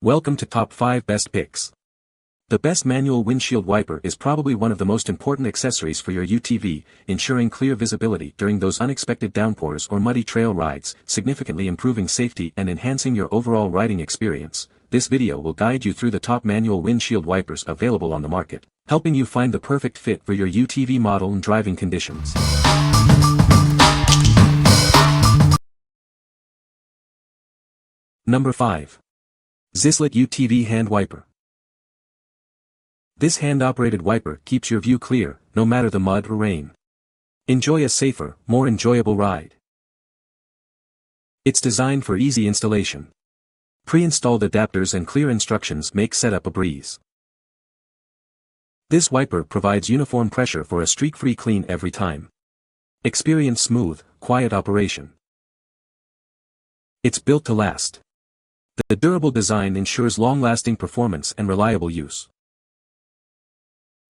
Welcome to Top 5 Best Picks. The best manual windshield wiper is probably one of the most important accessories for your UTV, ensuring clear visibility during those unexpected downpours or muddy trail rides, significantly improving safety and enhancing your overall riding experience. This video will guide you through the top manual windshield wipers available on the market, helping you find the perfect fit for your UTV model and driving conditions. Number 5. Xislet UTV Hand Wiper. This hand-operated wiper keeps your view clear, no matter the mud or rain. Enjoy a safer, more enjoyable ride. It's designed for easy installation. Pre-installed adapters and clear instructions make setup a breeze. This wiper provides uniform pressure for a streak-free clean every time. Experience smooth, quiet operation. It's built to last. The durable design ensures long-lasting performance and reliable use.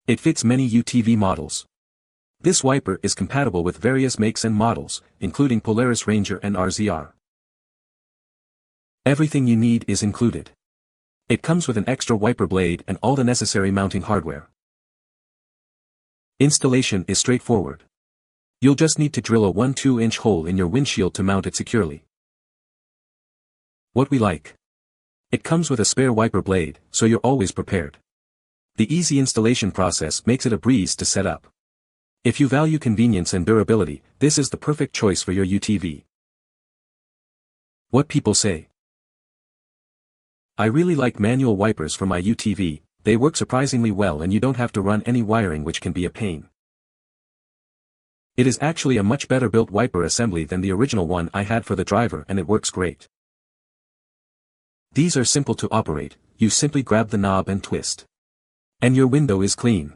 It fits many UTV models. This wiper is compatible with various makes and models, including Polaris Ranger and RZR. Everything you need is included. It comes with an extra wiper blade and all the necessary mounting hardware. Installation is straightforward. You'll just need to drill a 1-2-inch hole in your windshield to mount it securely. What we like. It comes with a spare wiper blade, so you're always prepared. The easy installation process makes it a breeze to set up. If you value convenience and durability, this is the perfect choice for your UTV. What people say. I really like manual wipers for my UTV, they work surprisingly well and you don't have to run any wiring, which can be a pain. It is actually a much better built wiper assembly than the original one I had for the driver, and it works great. These are simple to operate, you simply grab the knob and twist. And your window is clean.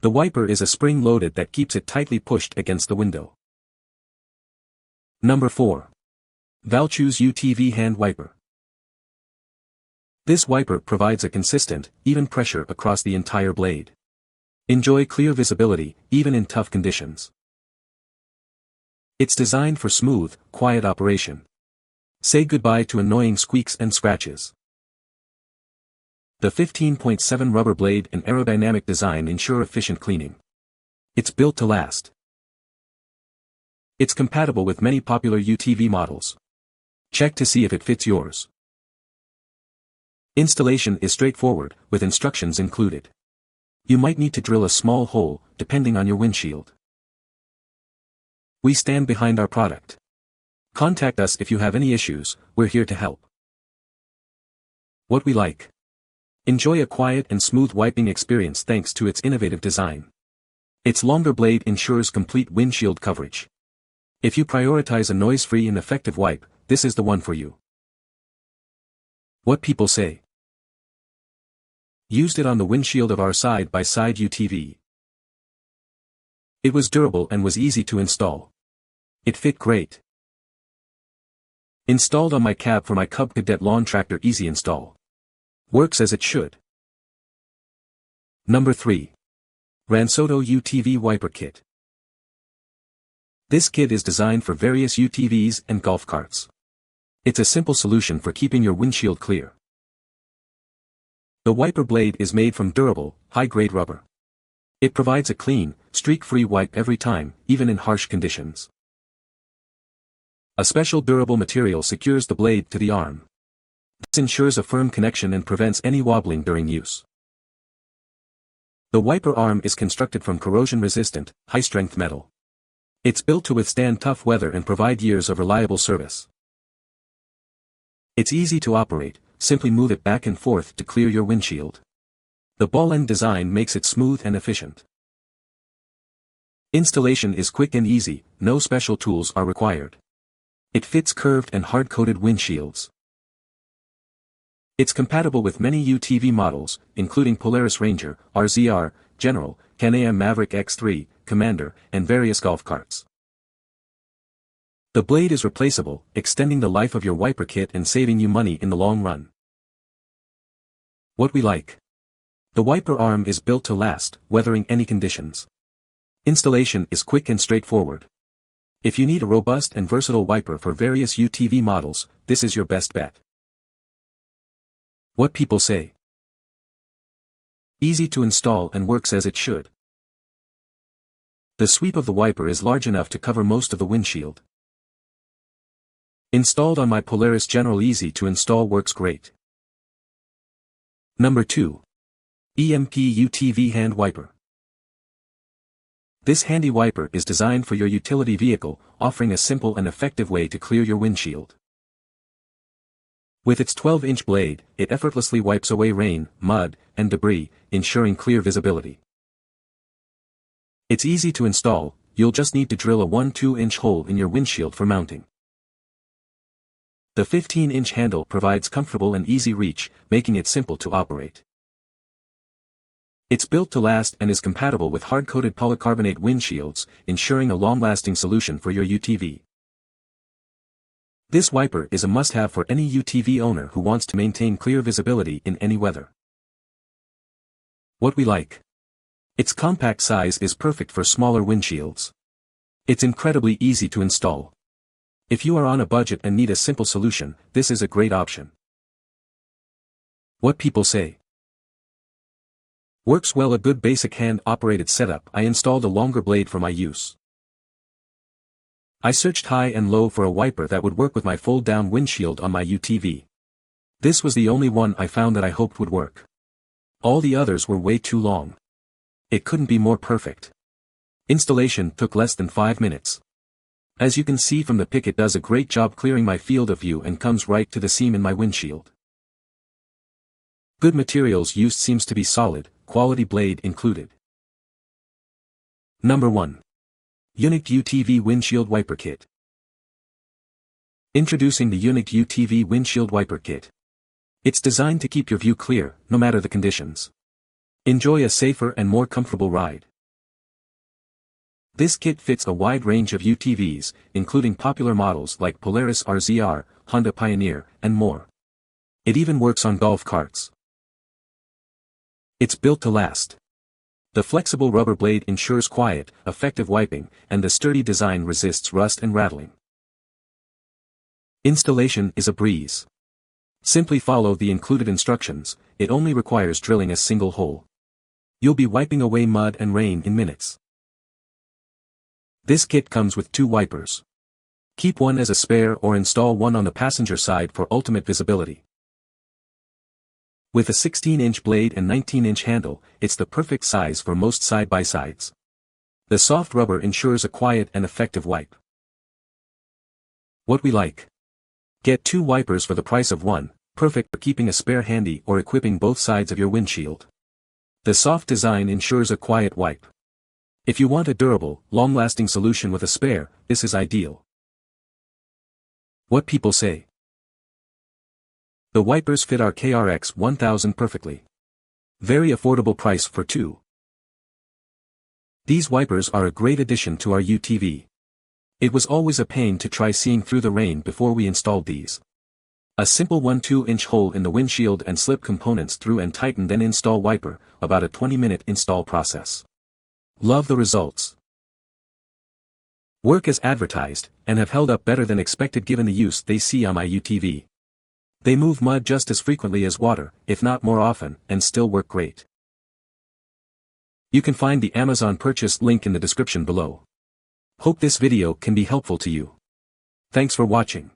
The wiper is a spring loaded that keeps it tightly pushed against the window. Number 4. Valchoose UTV Hand Wiper. This wiper provides a consistent, even pressure across the entire blade. Enjoy clear visibility, even in tough conditions. It's designed for smooth, quiet operation. Say goodbye to annoying squeaks and scratches. The 15.7 rubber blade and aerodynamic design ensure efficient cleaning. It's built to last. It's compatible with many popular UTV models. Check to see if it fits yours. Installation is straightforward, with instructions included. You might need to drill a small hole, depending on your windshield. We stand behind our product. Contact us if you have any issues, we're here to help. What we like. Enjoy a quiet and smooth wiping experience thanks to its innovative design. Its longer blade ensures complete windshield coverage. If you prioritize a noise-free and effective wipe, this is the one for you. What people say. Used it on the windshield of our side-by-side UTV. It was durable and was easy to install. It fit great. Installed on my cab for my Cub Cadet lawn tractor, easy install. Works as it should. Number 3. RANSOTO UTV Wiper Kit. This kit is designed for various UTVs and golf carts. It's a simple solution for keeping your windshield clear. The wiper blade is made from durable, high-grade rubber. It provides a clean, streak-free wipe every time, even in harsh conditions. A special durable material secures the blade to the arm. This ensures a firm connection and prevents any wobbling during use. The wiper arm is constructed from corrosion-resistant, high-strength metal. It's built to withstand tough weather and provide years of reliable service. It's easy to operate, simply move it back and forth to clear your windshield. The ball-end design makes it smooth and efficient. Installation is quick and easy, no special tools are required. It fits curved and hard-coated windshields. It's compatible with many UTV models, including Polaris Ranger, RZR, General, Can-Am Maverick X3, Commander, and various golf carts. The blade is replaceable, extending the life of your wiper kit and saving you money in the long run. What we like. The wiper arm is built to last, weathering any conditions. Installation is quick and straightforward. If you need a robust and versatile wiper for various UTV models, this is your best bet. What people say. Easy to install and works as it should. The sweep of the wiper is large enough to cover most of the windshield. Installed on my Polaris General, easy to install, works great. Number 2. EMP UTV Hand Wiper. This handy wiper is designed for your utility vehicle, offering a simple and effective way to clear your windshield. With its 12-inch blade, it effortlessly wipes away rain, mud, and debris, ensuring clear visibility. It's easy to install, you'll just need to drill a 1-2-inch hole in your windshield for mounting. The 15-inch handle provides comfortable and easy reach, making it simple to operate. It's built to last and is compatible with hard-coated polycarbonate windshields, ensuring a long-lasting solution for your UTV. This wiper is a must-have for any UTV owner who wants to maintain clear visibility in any weather. What we like. Its compact size is perfect for smaller windshields. It's incredibly easy to install. If you are on a budget and need a simple solution, this is a great option. What people say. Works well. A good basic hand-operated setup. I installed a longer blade for my use. I searched high and low for a wiper that would work with my fold-down windshield on my UTV. This was the only one I found that I hoped would work. All the others were way too long. It couldn't be more perfect. Installation took less than 5 minutes. As you can see from the pic, it does a great job clearing my field of view and comes right to the seam in my windshield. Good materials used, seems to be solid, quality blade included. Number 1. UNIGT UTV Windshield Wiper Kit. Introducing the UNIGT UTV Windshield Wiper Kit. It's designed to keep your view clear, no matter the conditions. Enjoy a safer and more comfortable ride. This kit fits a wide range of UTVs, including popular models like Polaris RZR, Honda Pioneer, and more. It even works on golf carts. It's built to last. The flexible rubber blade ensures quiet, effective wiping, and the sturdy design resists rust and rattling. Installation is a breeze. Simply follow the included instructions. It only requires drilling a single hole. You'll be wiping away mud and rain in minutes. This kit comes with 2 wipers. Keep one as a spare or install one on the passenger side for ultimate visibility. With a 16-inch blade and 19-inch handle, it's the perfect size for most side-by-sides. The soft rubber ensures a quiet and effective wipe. What we like. Get 2 wipers for the price of one, perfect for keeping a spare handy or equipping both sides of your windshield. The soft design ensures a quiet wipe. If you want a durable, long-lasting solution with a spare, this is ideal. What people say. The wipers fit our KRX 1000 perfectly. Very affordable price for 2. These wipers are a great addition to our UTV. It was always a pain to try seeing through the rain before we installed these. A simple 1-2-inch hole in the windshield and slip components through and tighten, then install wiper, about a 20-minute install process. Love the results. Work as advertised, and have held up better than expected given the use they see on my UTV. They move mud just as frequently as water, if not more often, and still work great. You can find the Amazon purchase link in the description below. Hope this video can be helpful to you. Thanks for watching.